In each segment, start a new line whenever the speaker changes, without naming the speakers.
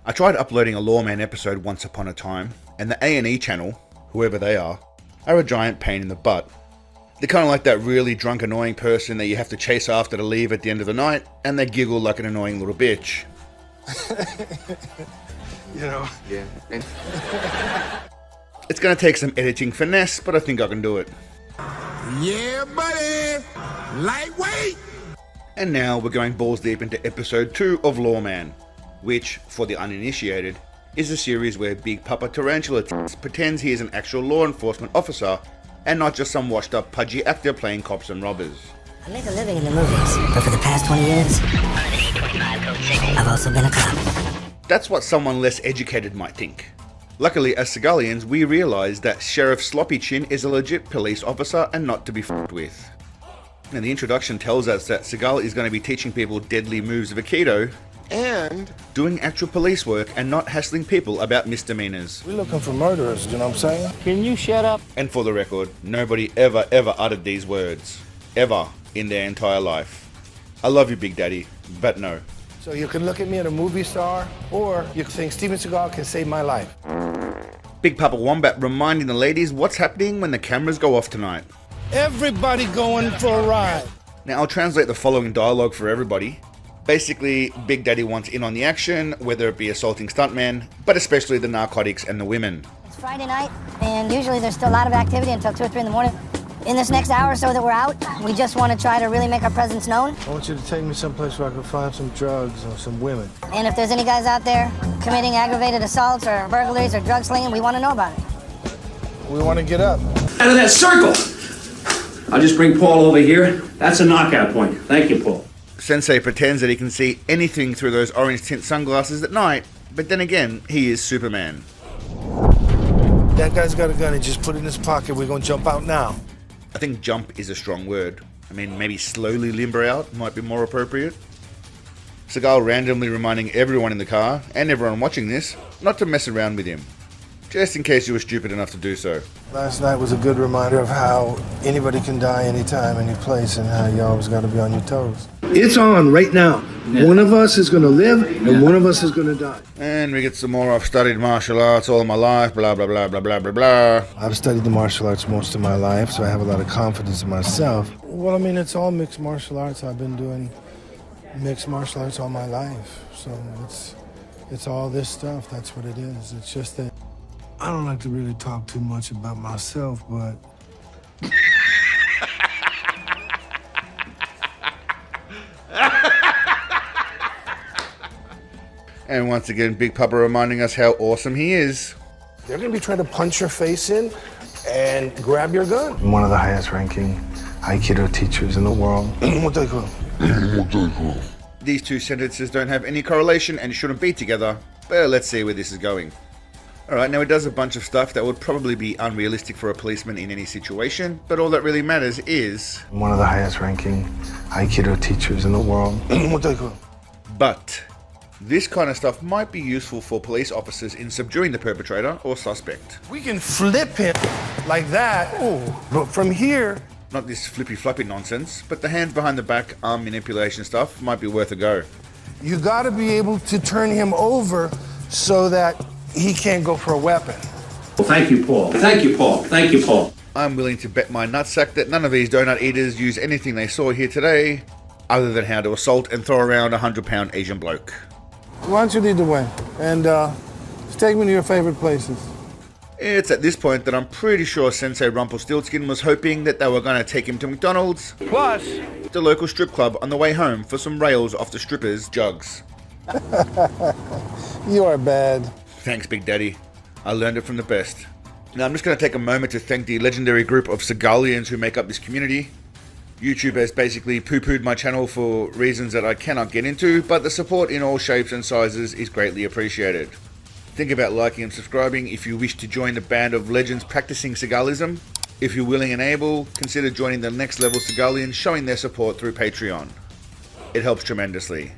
I tried uploading a Lawman episode once upon a time, and the A&E channel, whoever they are a giant pain in the butt. They're kind of like that really drunk annoying person that you have to chase after to leave at the end of the night, and they giggle like an annoying little bitch.
Yeah.
It's going to take some editing finesse, but I think I can do it.
Yeah, buddy. Lightweight.
And now we're going balls deep into episode 2 of Lawman, which, for the uninitiated, is a series where Big Papa Tarantula pretends he is an actual law enforcement officer and not just some washed up pudgy actor playing cops and robbers.
I make a living in the movies, but for the past 20 years, I've also been a cop.
That's what someone less educated might think. Luckily, as Seagalians, we realise that Sheriff Sloppy Chin is a legit police officer and not to be f***ed with. And the introduction tells us that Seagal is going to be teaching people deadly moves of Aikido and doing actual police work and not hassling people about misdemeanors.
We're looking for murderers, you know what I'm saying?
Can you shut up?
And for the record, nobody ever uttered these words. Ever in their entire life. I love you, Big Daddy, but no.
So you can look at me as a movie star, or you can think Steven Seagal can save my life.
Big Papa Wombat reminding the ladies what's happening when the cameras go off tonight.
Everybody going for a ride.
Now I'll translate the following dialogue for everybody. Basically, Big Daddy wants in on the action, whether it be assaulting stuntmen, but especially the narcotics and the women.
It's Friday night, and usually there's still a lot of activity until 2 or 3 in the morning. In this next hour or so that we're out, we just want to try to really make our presence known.
I want you to take me someplace where I can find some drugs or some women.
And if there's any guys out there committing aggravated assaults or burglaries or drug slinging, we want to know about it.
We want to get up.
Out of that circle! I'll just bring Paul over here. That's a knockout point. Thank you, Paul.
Sensei pretends that he can see anything through those orange tint sunglasses at night, but then again, he is Superman.
That guy's got a gun, he just put it in his pocket. We're going to jump out now.
I think jump is a strong word. I mean, maybe slowly limber out might be more appropriate. Seagal randomly reminding everyone in the car, and everyone watching this, not to mess around with him. Just in case you were stupid enough to do so.
Last night was a good reminder of how anybody can die anytime, any place, and how you always got to be on your toes.
It's on right now. Yeah. One of us is going to live, and one of us is going to die.
And we get some more. I've studied martial arts all my life, blah, blah, blah, blah, blah, blah, blah.
I've studied the martial arts most of my life, so I have a lot of confidence in myself. Well, I mean, it's all mixed martial arts. I've been doing mixed martial arts all my life. So it's all this stuff. That's what it is. It's just that I don't like to really talk too much about myself, but...
And once again, Big Papa reminding us how awesome he is.
They're going to be trying to punch your face in and grab your gun. I'm one of the highest ranking Aikido teachers in the world. What they call?
These two sentences don't have any correlation and shouldn't be together, but let's see where this is going. Alright, now it does a bunch of stuff that would probably be unrealistic for a policeman in any situation, but all that really matters is...
I'm one of the highest ranking Aikido teachers in the world. What they call?
But this kind of stuff might be useful for police officers in subduing the perpetrator or suspect.
We can flip him like that, but from here...
Not this flippy-floppy nonsense, but the hands behind the back, arm manipulation stuff might be worth a go.
You gotta be able to turn him over so that he can't go for a weapon.
Well, thank you, Paul. Thank you, Paul. Thank you, Paul.
I'm willing to bet my nutsack that none of these donut eaters use anything they saw here today other than how to assault and throw around a 100-pound Asian bloke.
Why don't you lead the way and just take me to your favorite places.
It's at this point that I'm pretty sure Sensei Rumpelstiltskin was hoping that they were going to take him to McDonald's,
plus
the local strip club on the way home for some rails off the strippers' jugs.
You are bad.
Thanks, Big Daddy. I learned it from the best. Now I'm just going to take a moment to thank the legendary group of Seagalians who make up this community. YouTube has basically poo-pooed my channel for reasons that I cannot get into, but the support in all shapes and sizes is greatly appreciated. Think about liking and subscribing if you wish to join the band of legends practicing Seagalism. If you're willing and able, consider joining the next level Seagalians showing their support through Patreon. It helps tremendously.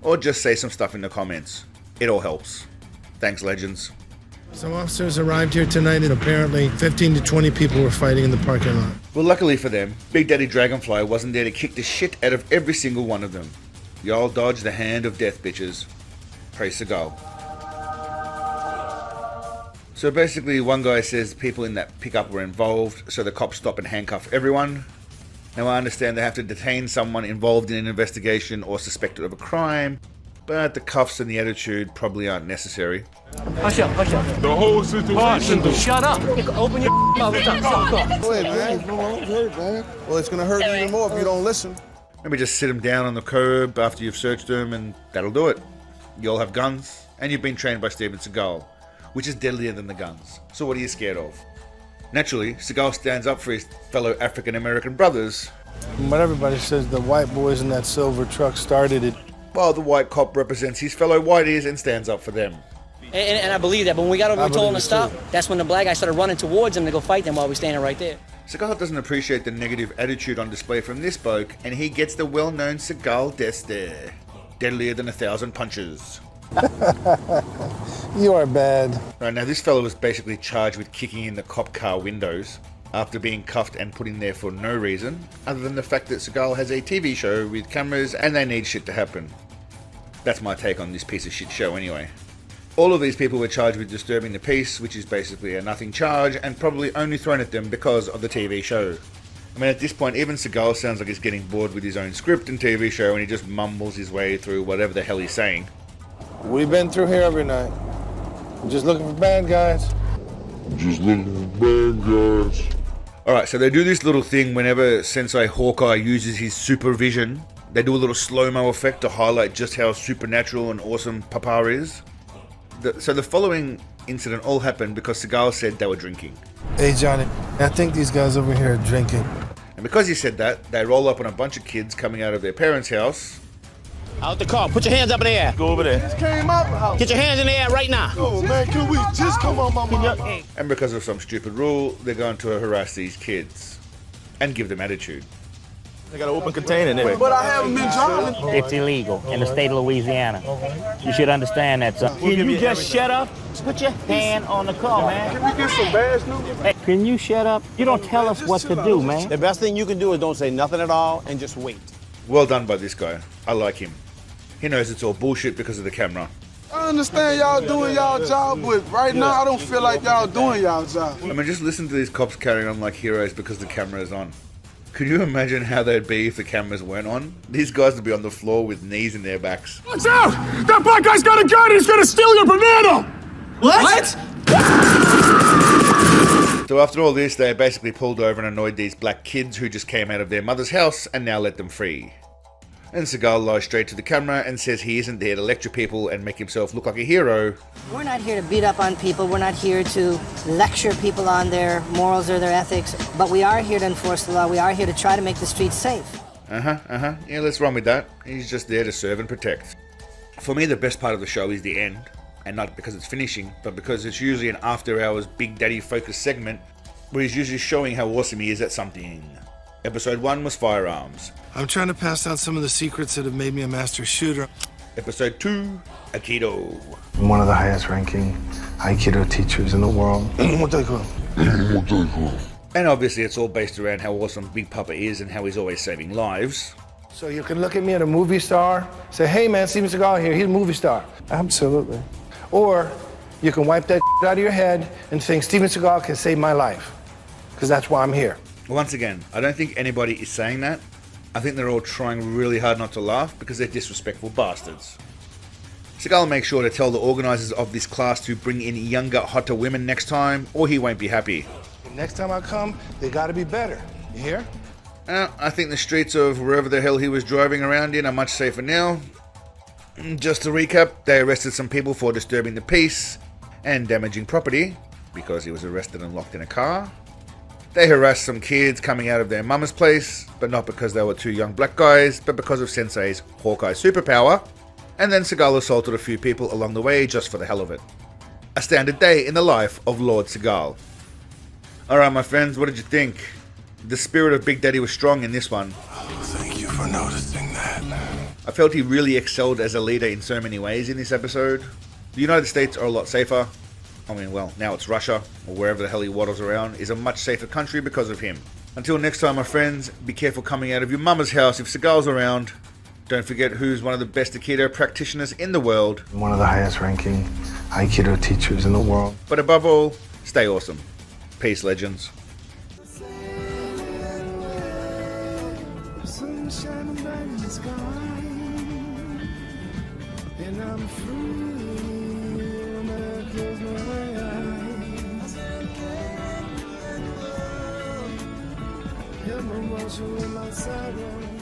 Or just say some stuff in the comments. It all helps. Thanks, legends.
Some officers arrived here tonight and apparently 15 to 20 people were fighting in the parking lot.
Well, luckily for them, Big Daddy Dragonfly wasn't there to kick the shit out of every single one of them. Y'all dodged the hand of death, bitches. Praise Seagal. So basically, one guy says people in that pickup were involved, so the cops stop and handcuff everyone. Now I understand they have to detain someone involved in an investigation or suspected of a crime, but the cuffs and the attitude probably aren't necessary.
Hush up, hush up.
The whole situation.
Shut up. Open your mouth.
Go ahead, man. Well, it's gonna hurt you even more if you don't listen.
Maybe just sit them down on the curb after you've searched them and that'll do it. You all have guns, and you've been trained by Steven Seagal, which is deadlier than the guns. So what are you scared of? Naturally, Seagal stands up for his fellow African-American brothers.
But everybody says the white boys in that silver truck started it.
While the white cop represents his fellow whiteys and stands up for them.
And I believe that, but when we got over and told him to stop, that's when the black guy started running towards him to go fight them while we standing right there.
Seagal doesn't appreciate the negative attitude on display from this bloke, and he gets the well-known Seagal death stare. Deadlier than 1,000 punches.
You are bad.
Right, now this fellow was basically charged with kicking in the cop car windows after being cuffed and put in there for no reason, other than the fact that Seagal has a TV show with cameras and they need shit to happen. That's my take on this piece of shit show anyway. All of these people were charged with disturbing the peace, which is basically a nothing charge, and probably only thrown at them because of the TV show. I mean, at this point, even Seagal sounds like he's getting bored with his own script and TV show, and he just mumbles his way through whatever the hell he's saying.
We've been through here every night. We're just looking for bad guys.
Alright, so they do this little thing whenever Sensei Hawkeye uses his supervision. They do a little slow-mo effect to highlight just how supernatural and awesome Papa is. So the following incident all happened because Seagal said they were drinking.
Hey, Johnny, I think these guys over here are drinking.
And because he said that, they roll up on a bunch of kids coming out of their parents' house.
Out the car. Put your hands up in the air. Go over there.
Just came out the house.
Get your hands in the air right now.
Oh, man, can we just come on my mom?
And because of some stupid rule, they're going to harass these kids and give them attitude.
They got an open container there.
But I haven't been driving.
It's illegal in the state of Louisiana. You should understand that, son.
Can you just shut up? Put your hand on the car, man.
Can we get some badge news?
Hey, can you shut up? You don't tell us what to do, man.
The best thing you can do is don't say nothing at all and just wait.
Well done by this guy. I like him. He knows it's all bullshit because of the camera.
I understand y'all doing y'all job, but right now I don't feel like y'all doing y'all job.
I mean, just listen to these cops carrying on like heroes because the camera is on. Could you imagine how they'd be if the cameras weren't on? These guys would be on the floor with knees in their backs.
Watch out! That black guy's got a gun. He's gonna steal your banana.
What?
So after all this, they basically pulled over and annoyed these black kids who just came out of their mother's house and now let them free. And Seagal lies straight to the camera and says he isn't there to lecture people and make himself look like a hero.
We're not here to beat up on people. We're not here to lecture people on their morals or their ethics. But we are here to enforce the law. We are here to try to make the streets safe.
Yeah, let's run with that. He's just there to serve and protect. For me, the best part of the show is the end. And not because it's finishing, but because it's usually an after-hours Big Daddy focused segment where he's usually showing how awesome he is at something. Episode 1 was firearms.
I'm trying to pass down some of the secrets that have made me a master shooter.
Episode 2, Aikido.
I'm one of the highest ranking Aikido teachers in the world. What they call?
And obviously it's all based around how awesome Big Papa is and how he's always saving lives.
So you can look at me at a movie star, say, hey man, Steven Seagal here, he's a movie star. Absolutely. Or you can wipe that out of your head and think Steven Seagal can save my life. Because that's why I'm here.
Once again, I don't think anybody is saying that. I think they're all trying really hard not to laugh because they're disrespectful bastards. Seagal makes sure to tell the organisers of this class to bring in younger, hotter women next time, or he won't be happy.
Next time I come, they gotta be better. You hear?
I think the streets of wherever the hell he was driving around in are much safer now. Just to recap, they arrested some people for disturbing the peace and damaging property because he was arrested and locked in a car. They harassed some kids coming out of their mama's place, but not because they were two young black guys, but because of Sensei's Hawkeye superpower. And then Seagal assaulted a few people along the way just for the hell of it. A standard day in the life of Lord Seagal. Alright my friends, what did you think? The spirit of Big Daddy was strong in this one.
Thank you for noticing that.
I felt he really excelled as a leader in so many ways in this episode. The United States are a lot safer. I mean, well, now it's Russia, or wherever the hell he waddles around, is a much safer country because of him. Until next time, my friends, be careful coming out of your mama's house if Seagal's around. Don't forget who's one of the best Aikido practitioners in the world.
I'm one of the highest ranking Aikido teachers in the world.
But above all, stay awesome. Peace, legends.
Sunshine bright in the sky, and I'm free when I close my eyes. Yeah, my Marshall in my saddle.